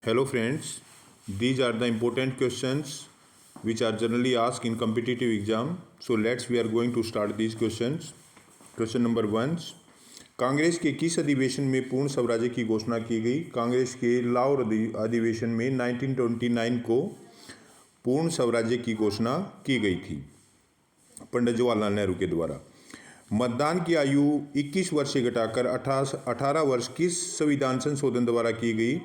Hello friends, these are the important questions which are generally asked in competitive exam. So we are going to start these questions. Question number 1, Congress के किस अधिवेशन में पूर्ण स्वराज्य की घोषणा की गई? कांग्रेस के लाहौर अधिवेशन में 1929 को पूर्ण स्वराज्य की घोषणा की गई थी पंडित जवाहरलाल नेहरू के द्वारा। मतदान की आयु 21 वर्ष से घटाकर 18 वर्ष किस संविधान संशोधन द्वारा की गई?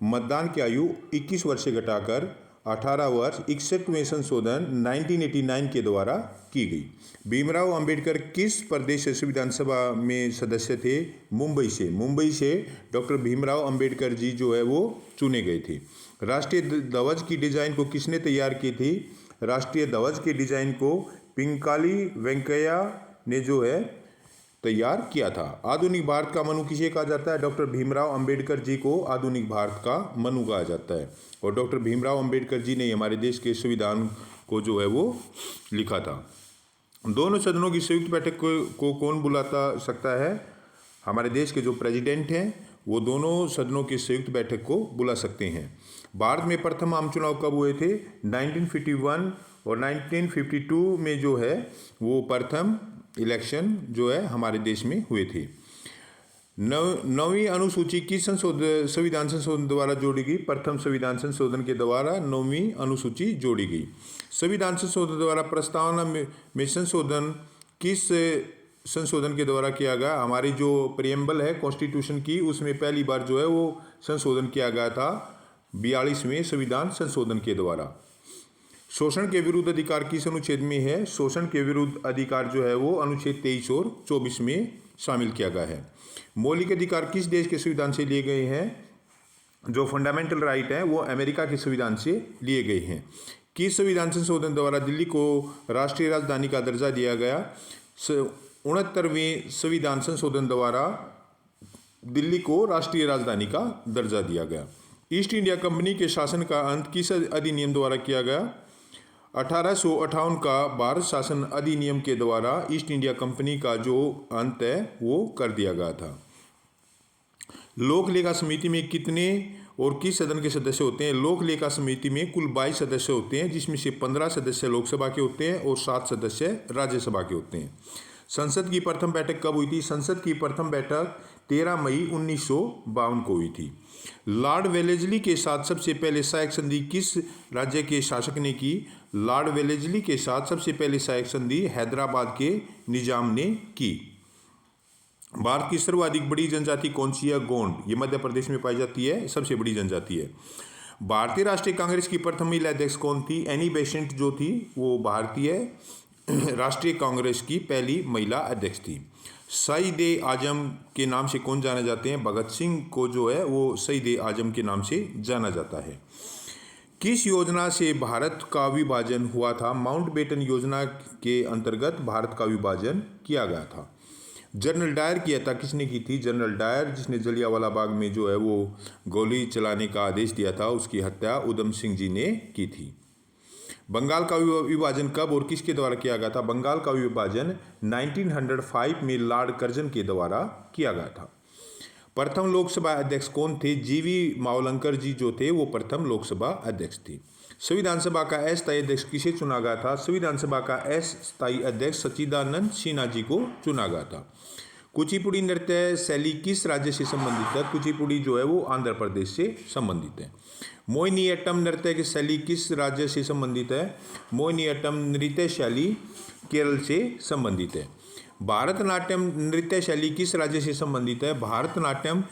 मतदान की आयु 21 वर्ष से घटाकर 18 वर्ष 61वें संशोधन 1989 के द्वारा की गई। भीमराव अंबेडकर किस प्रदेश से विधानसभा में सदस्य थे? मुंबई से डॉक्टर भीमराव अंबेडकर जी जो है वो चुने गए थे। राष्ट्रीय ध्वज की डिजाइन को किसने तैयार की थी? राष्ट्रीय ध्वज के डिजाइन को पिंकाली वेंकैया ने जो है तैयार किया था। आधुनिक भारत का मनु किसे कहा जाता है? डॉक्टर भीमराव अंबेडकर जी को आधुनिक भारत का मनु कहा जाता है। और डॉक्टर भीमराव अंबेडकर जी ने हमारे देश के संविधान को जो है वो लिखा था। दोनों सदनों की संयुक्त बैठक को कौन बुलाता सकता है? हमारे देश के जो प्रेसिडेंट हैं वो दोनों सदनों की संयुक्त बैठक को बुला सकते हैं। भारत में प्रथम आम चुनाव कब हुए थे? 1951 और 1952 में जो है वो प्रथम इलेक्शन जो है हमारे देश में हुए थे। नवीं अनुसूची किस संविधान संशोधन द्वारा जोड़ी गई? प्रथम संविधान संशोधन के द्वारा नवीं अनुसूची जोड़ी गई। संविधान संशोधन द्वारा प्रस्तावना में संशोधन किस संशोधन के द्वारा किया गया? हमारी जो प्रियम्बल है कॉन्स्टिट्यूशन की उसमें पहली बार जो है वो संशोधन किया गया था 42वें संविधान संशोधन के द्वारा। शोषण के विरुद्ध अधिकार किस अनुच्छेद में है? शोषण के विरुद्ध अधिकार जो है वो अनुच्छेद 23 और 24 में शामिल किया गया है। मौलिक अधिकार किस देश के संविधान से लिए गए हैं? जो फंडामेंटल राइट है वो अमेरिका के संविधान से लिए गए हैं। किस संविधान संशोधन द्वारा दिल्ली को राष्ट्रीय राजधानी का दर्जा दिया गया? 69वें संविधान संशोधन द्वारा दिल्ली को राष्ट्रीय राजधानी का दर्जा दिया गया। ईस्ट इंडिया कंपनी के शासन का अंत किस अधिनियम द्वारा किया गया? 1858 का भारत शासन अधिनियम के द्वारा ईस्ट इंडिया कंपनी का जो अंत है वो कर दिया गया था। लोक लेखा समिति में कितने और किस सदन के सदस्य होते हैं? लोक लेखा समिति में कुल 22 सदस्य होते हैं, जिसमें से 15 सदस्य लोकसभा के होते हैं और 7 सदस्य राज्यसभा के होते हैं। संसद की प्रथम बैठक कब हुई थी? संसद की प्रथम बैठक 13 मई 1952 को हुई थी। लॉर्ड वेलेस्ली के साथ सबसे पहले सहायक संधि किस राज्य के शासक ने की? लॉर्ड वेलेस्ली के साथ सबसे पहले सहायक संधि हैदराबाद के निजाम ने की। भारत की सर्वाधिक बड़ी जनजाति कौन सी है? गोंड। ये मध्य प्रदेश में पाई जाती है, सबसे बड़ी जनजाति है। भारतीय राष्ट्रीय कांग्रेस की प्रथम महिला अध्यक्ष कौन थी? एनी बेसेंट जो थी वो भारतीय राष्ट्रीय कांग्रेस की पहली महिला अध्यक्ष थी। शहीद आजम के नाम से कौन जाने जाते हैं? भगत सिंह को जो है वो शहीद आजम के नाम से जाना जाता है। किस योजना से भारत का विभाजन हुआ था? माउंटबेटन योजना के अंतर्गत भारत का विभाजन किया गया था। जनरल डायर की हत्या किसने की थी? जनरल डायर जिसने जलियांवाला बाग में जो है वो गोली चलाने का आदेश दिया था, उसकी हत्या उधम सिंह जी ने की थी। बंगाल का विभाजन कब और किसके द्वारा किया गया था? बंगाल का विभाजन 1905 में लॉर्ड कर्जन के द्वारा किया गया था। प्रथम लोकसभा अध्यक्ष कौन थे? जीवी मावलंकर जी जो थे वो प्रथम लोकसभा अध्यक्ष थे। संविधान सभा का अस्थायी अध्यक्ष किसे चुना गया था? संविधान सभा का अस्थायी अध्यक्ष सच्चिदानंद सिन्हा जी को चुना गया था। कुचिपुड़ी नृत्य शैली किस राज्य से संबंधित है? कुचिपुड़ी जो है वो आंध्र प्रदेश से संबंधित है। मोहिनीअट्टम नृत्य की शैली किस राज्य से संबंधित है? मोहिनीअट्टम नृत्य शैली केरल से संबंधित है। भारतनाट्यम नृत्य शैली किस राज्य से संबंधित है? भारतनाट्यम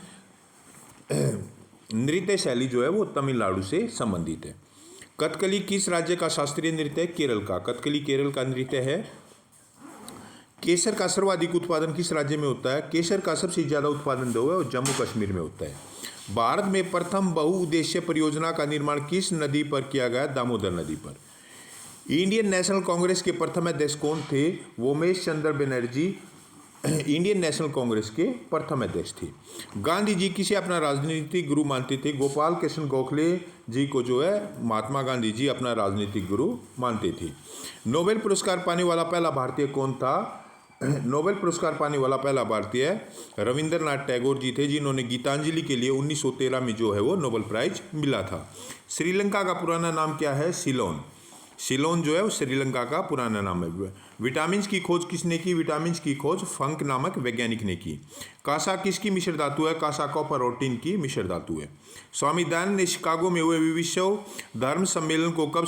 नृत्य शैली जो है वो तमिलनाडु से संबंधित है। कथकली किस राज्य का शास्त्रीय नृत्य है? केरल का। कथकली केरल का नृत्य है। केसर का सर्वाधिक उत्पादन किस राज्य में होता है? केसर का सबसे ज़्यादा उत्पादन जो है वो जम्मू कश्मीर में होता है। भारत में प्रथम बहुउद्देश्य परियोजना का निर्माण किस नदी पर किया गया? दामोदर नदी पर। इंडियन नेशनल कांग्रेस के प्रथम अध्यक्ष कौन थे? उमेश चंद्र बनर्जी इंडियन नेशनल कांग्रेस के प्रथम अध्यक्ष थे। गांधी जी किसे अपना राजनीतिक गुरु मानते थे? गोपाल कृष्ण गोखले जी को जो है महात्मा गांधी जी अपना राजनीतिक गुरु मानते थे। नोबेल पुरस्कार पाने वाला पहला भारतीय कौन था? नोबेल पुरस्कार पाने वाला पहला भारतीय रविंद्रनाथ टैगोर जी थे, जिन्होंने गीतांजलि के लिए 1913 में जो है वो नोबेल प्राइज मिला था। श्रीलंका का पुराना नाम क्या है? सिलोन। सिलोन जो है वो श्रीलंका का पुराना नाम है। विटामिन की खोज किसने की? विटामिन की खोज फंक नामक वैज्ञानिक ने की। कांसा किसकी मिश्र धातु है? कांसा कॉपर और टिन की मिश्र धातु है। स्वामी दयानंद ने शिकागो में हुए विश्व धर्म सम्मेलन को कब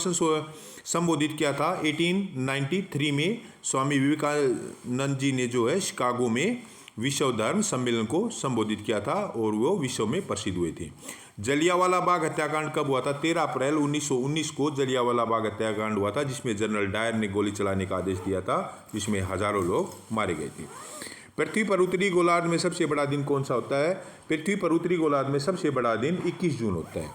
संबोधित किया था? 1893 में स्वामी विवेकानंद जी ने जो है शिकागो में विश्व धर्म सम्मेलन को संबोधित किया था और वो विश्व में प्रसिद्ध हुए थे। जलियांवाला बाग हत्याकांड कब हुआ था? 13 अप्रैल 1919 को जलियांवाला बाग हत्याकांड हुआ था, जिसमें जनरल डायर ने गोली चलाने का आदेश दिया था, जिसमें हजारों लोग मारे गए थे। पृथ्वी पर उत्तरी गोलार्ध में सबसे बड़ा दिन कौन सा होता है? पृथ्वी पर उत्तरी गोलार्ध में सबसे बड़ा दिन 21 जून होता है।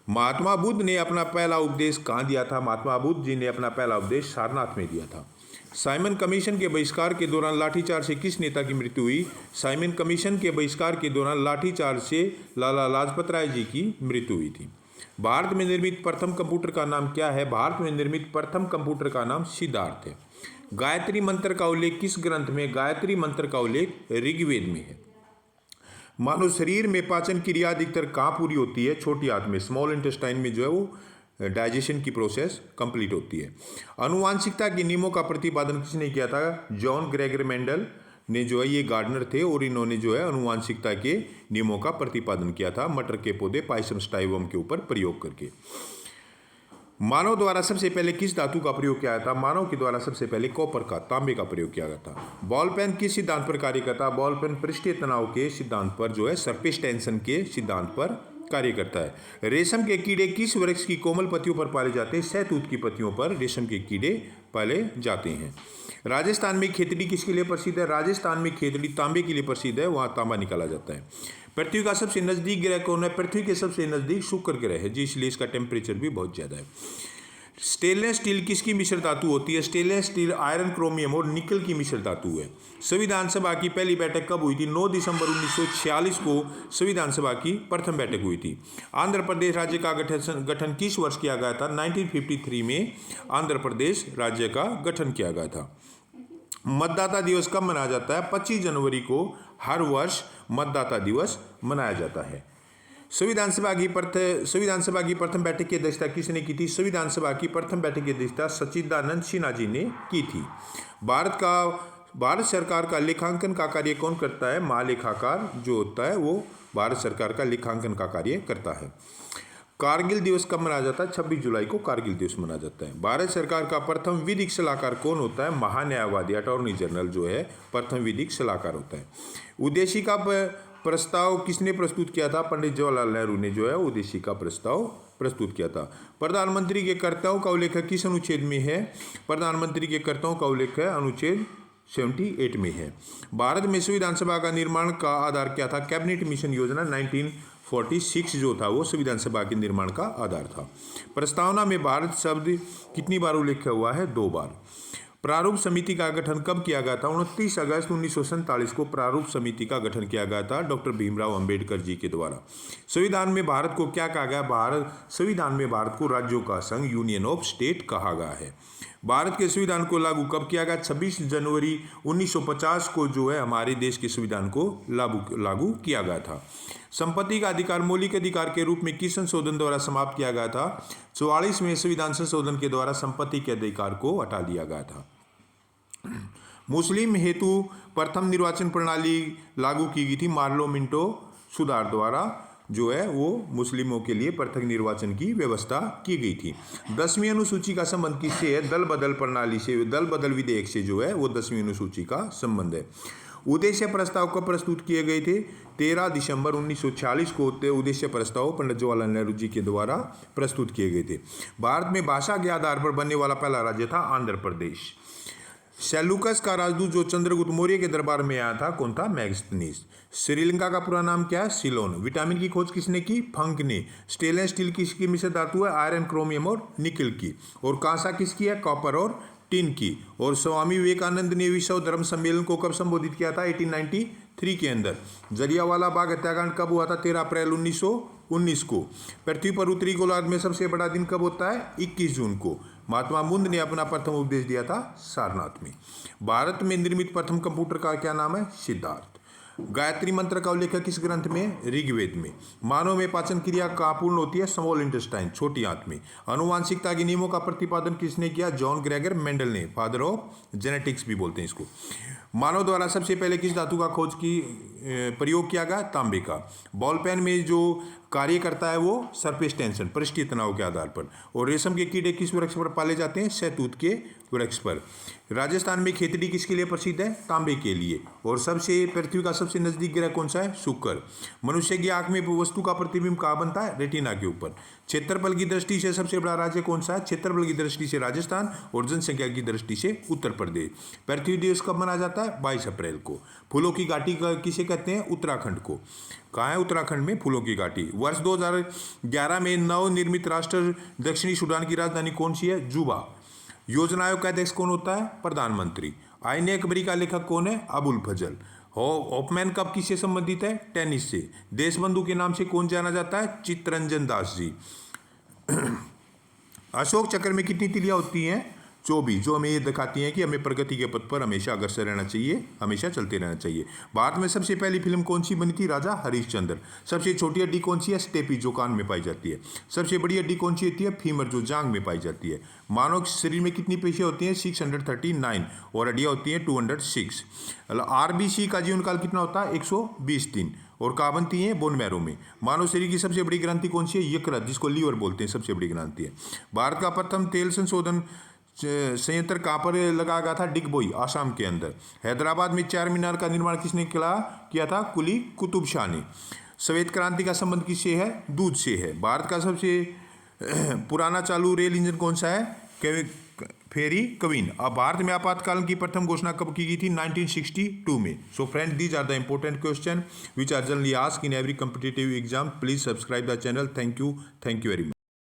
महात्मा बुद्ध ने अपना पहला उपदेश कहाँ दिया था? महात्मा बुद्ध जी ने अपना पहला उपदेश सारनाथ में दिया था। साइमन कमीशन के बहिष्कार के दौरान लाठीचार्ज से किस नेता की मृत्यु हुई? साइमन कमीशन के बहिष्कार के दौरान लाठीचार्ज से लाला लाजपत राय जी की मृत्यु हुई थी। भारत में निर्मित प्रथम कंप्यूटर का नाम क्या है? भारत में निर्मित प्रथम कंप्यूटर का नाम सिद्धार्थ है। गायत्री मंत्र का उल्लेख किस ग्रंथ में? गायत्री मंत्र का उल्लेख ऋग्वेद में है। मानव शरीर में पाचन क्रिया अधिकतर कहाँ पूरी होती है? छोटी आंत में, स्मॉल इंटेस्टाइन में जो है वो डाइजेशन की प्रोसेस कंप्लीट होती है। आनुवांशिकता के नियमों का प्रतिपादन किसने किया था? जॉन ग्रेगर मेंडल ने जो है, ये गार्डनर थे और इन्होंने जो है अनुवांशिकता के नियमों का प्रतिपादन किया था मटर के पौधे पाइसम स्टाइवम के ऊपर प्रयोग करके। मानव द्वारा सबसे पहले किस धातु का प्रयोग किया था? मानव के द्वारा सबसे पहले कॉपर का, तांबे का प्रयोग किया गया था। बॉल पेन किस सिद्धांत पर कार्य करता है? बॉल पेन पृष्ठीय तनाव के सिद्धांत पर जो है, सरफेस टेंशन के सिद्धांत पर कार्य करता है। रेशम के कीड़े किस वृक्ष की कोमल पत्तियों पर पाले जाते हैं? सहतूत की पत्तियों पर रेशम के कीड़े पाले जाते हैं। राजस्थान में खेतड़ी किसके लिए प्रसिद्ध है? राजस्थान में खेतड़ी तांबे के लिए प्रसिद्ध है, वहाँ तांबा निकाला जाता है। पृथ्वी का सबसे नज़दीक ग्रह कौन है? पृथ्वी के सबसे नज़दीक शुक्र ग्रह है जी, इसलिए इसका टेम्परेचर भी बहुत ज़्यादा है। स्टेनलेस स्टील किसकी मिश्र धातु होती है? स्टेनलेस स्टील आयरन, क्रोमियम और निकल की मिश्र धातु है। संविधान सभा की पहली बैठक कब हुई थी? 9 दिसंबर 1946 को संविधान सभा की प्रथम बैठक हुई थी। आंध्र प्रदेश राज्य का गठन किस वर्ष किया गया था? 1953 में आंध्र प्रदेश राज्य का गठन किया गया था। मतदाता दिवस कब मनाया जाता है? 25 जनवरी को हर वर्ष मतदाता दिवस मनाया जाता है। संविधान सभा की प्रथम बैठक की अध्यक्षता किसने की थी? संविधान सभा की प्रथम बैठक की अध्यक्षता सच्चिदानंद सिन्हा जी ने की थी। भारत सरकार का लेखांकन का कार्य कौन करता है? महालेखाकार जो होता है वो भारत सरकार का लेखांकन का कार्य करता है। कारगिल दिवस कब मनाया जाता है? 26 जुलाई को कारगिल दिवस मनाया जाता है। भारत सरकार का प्रथम विधिक सलाहकार कौन होता है? महान्यायवादी, अटॉर्नी जनरल जो है प्रथम विधिक सलाहकार होता है। उद्देशिका प्रस्ताव किसने प्रस्तुत किया था? पंडित जवाहरलाल नेहरू ने जो है उद्देशिका का प्रस्ताव प्रस्तुत किया था। प्रधानमंत्री के कर्तव्यों का उल्लेख किस अनुच्छेद में है? प्रधानमंत्री के कर्तव्यों का उल्लेख है अनुच्छेद 78 में है। भारत में संविधान सभा का निर्माण का आधार क्या था? कैबिनेट मिशन योजना 1946 जो था वो संविधान सभा के निर्माण का आधार था। प्रस्तावना में भारत शब्द कितनी बार उल्लेख हुआ है? 2 बार। प्रारूप समिति का गठन कब किया गया था? 29 अगस्त 1947 को प्रारूप समिति का गठन किया गया था डॉक्टर भीमराव अंबेडकर जी के द्वारा। संविधान में भारत को क्या कहा गया? संविधान में भारत को राज्यों का संघ, यूनियन ऑफ स्टेट कहा गया है। भारत के संविधान को लागू कब किया गया? 26 जनवरी 1950 को जो है हमारे देश के संविधान को लागू किया गया था। संपत्ति का अधिकार मौलिक अधिकार के रूप में किस संशोधन द्वारा समाप्त किया गया था? 44वें संविधान संशोधन के द्वारा संपत्ति के अधिकार को हटा दिया गया था। मुस्लिम हेतु प्रथम निर्वाचन प्रणाली लागू की गई थी मार्लो मिंटो सुधार द्वारा, जो है वो मुस्लिमों के लिए पृथक निर्वाचन की व्यवस्था की गई थी। 10वीं अनुसूची का संबंध किससे है? दल बदल प्रणाली से, दल बदल विधेयक से जो है वो 10वीं अनुसूची का संबंध है। उद्देश्य प्रस्ताव कब प्रस्तुत किए गए थे? 13 दिसंबर 1946 को उद्देश्य प्रस्ताव पंडित जवाहरलाल नेहरू जी के द्वारा प्रस्तुत किए गए थे। भारत में भाषा के आधार पर बनने वाला पहला राज्य था आंध्र प्रदेश। सेल्यूकस का राजदूत जो चंद्रगुप्त मौर्य के दरबार में आया था कौन था? मैग्स्थनीज। श्रीलंका का पूरा नाम क्या है? सिलोन। विटामिन की खोज किसने की? फंक ने। स्टेनलेस स्टील किसकी मिश्र धातु है? आयरन, क्रोमियम और निकल की। और कांसा किसकी है? कॉपर और टिन की। और स्वामी विवेकानंद ने विश्व धर्म सम्मेलन को कब संबोधित किया था? 1893 के अंदर। जलियांवाला बाग हत्याकांड कब हुआ था? 13 अप्रैल 1919 को। पृथ्वी पर उत्तरी गोलार्ध में सबसे बड़ा दिन कब होता है? 21 जून को। महात्मा बुद्ध ने अपना प्रथम उपदेश दिया था सारनाथ में। भारत में निर्मित प्रथम कंप्यूटर का क्या नाम है? सिद्धार्थ। गायत्री मंत्र का उल्लेख किस ग्रंथ में? ऋग्वेद में। मानव में पाचन क्रिया कहाँ पूर्ण होती है? स्मॉल इंटेस्टाइन, छोटी आंत में। अनुवांशिकता के नियमों का प्रतिपादन किसने किया? जॉन ग्रेगर मेंडल ने, फादर ऑफ जेनेटिक्स भी बोलते हैं इसको। मानव द्वारा सबसे पहले किस धातु का खोज की प्रयोग किया गया? तांबे का। बॉल पेन में जो कार्य करता है वो सरफेस टेंशन, पृष्ठीय तनाव के आधार पर। और रेशम के कीड़े किस वृक्ष पर पाले जाते हैं? शहतूत के वृक्ष पर। राजस्थान में खेतड़ी किसके लिए प्रसिद्ध है? तांबे के लिए। और सबसे पृथ्वी का सबसे नजदीक ग्रह कौन सा है? शुक्र। मनुष्य की आंख में वस्तु का प्रतिबिंब कहाँ बनता है? रेटिना के ऊपर। क्षेत्रफल की दृष्टि से सबसे बड़ा राज्य कौन सा है? क्षेत्रफल की दृष्टि से राजस्थान और जनसंख्या की दृष्टि से उत्तर प्रदेश। पृथ्वी दिवस कब मनाया जाता है? 22 अप्रैल को। फूलों की घाटी किसे कहते हैं? उत्तराखंड को। कहाँ है? उत्तराखंड में फूलों की घाटी। वर्ष 2011 में नवनिर्मित राष्ट्र दक्षिणी सूडान की राजधानी कौन सी है? जुबा। योजना आयोग का अध्यक्ष कौन होता है? प्रधानमंत्री। आईने अकबरी का लेखक कौन है? अबुल फजल। होपमैन कप किससे संबंधित है? टेनिस से। देशबंधु के नाम से कौन जाना जाता है? चित्तरंजन दास जी। अशोक चक्र में कितनी तिलियां होती हैं? 24, जो हमें ये दिखाती हैं कि हमें प्रगति के पथ पर हमेशा अग्रसर रहना चाहिए, हमेशा चलते रहना चाहिए। भारत में सबसे पहली फिल्म कौन सी बनी थी? राजा हरिश्चंद्र। सबसे छोटी हड्डी कौन सी है? स्टेपी, जो कान में पाई जाती है। सबसे बड़ी हड्डी कौन सी होती है? फीमर, जो जांग में पाई जाती है। मानव शरीर में कितनी पेशियां होती हैं? 639 और हड्डियां होती हैं 206। आरबीसी का जीवनकाल कितना होता है? 120 दिन। और कहाँ बनती हैं? बोन मैरो में। मानव शरीर की सबसे बड़ी ग्रंथि कौन सी है? यकृत, जिसको लीवर बोलते हैं, सबसे बड़ी ग्रंथि है। भारत का प्रथम तेल संशोधन संयंत्र कहाँ पर लगाया गया था? डिगबोई, आसाम के अंदर। हैदराबाद में चार मीनार का निर्माण किसने किया था? कुली कुतुब शाह ने। श्वेत क्रांति का संबंध किससे है? दूध से है। भारत का सबसे पुराना चालू रेल इंजन कौन सा है? फेरी क्वीन। अब भारत में आपातकाल की प्रथम घोषणा कब की गई थी? 1962 में। So friend, these are the important question which are generally asked in every competitive exam. Please subscribe the channel. Thank you very much.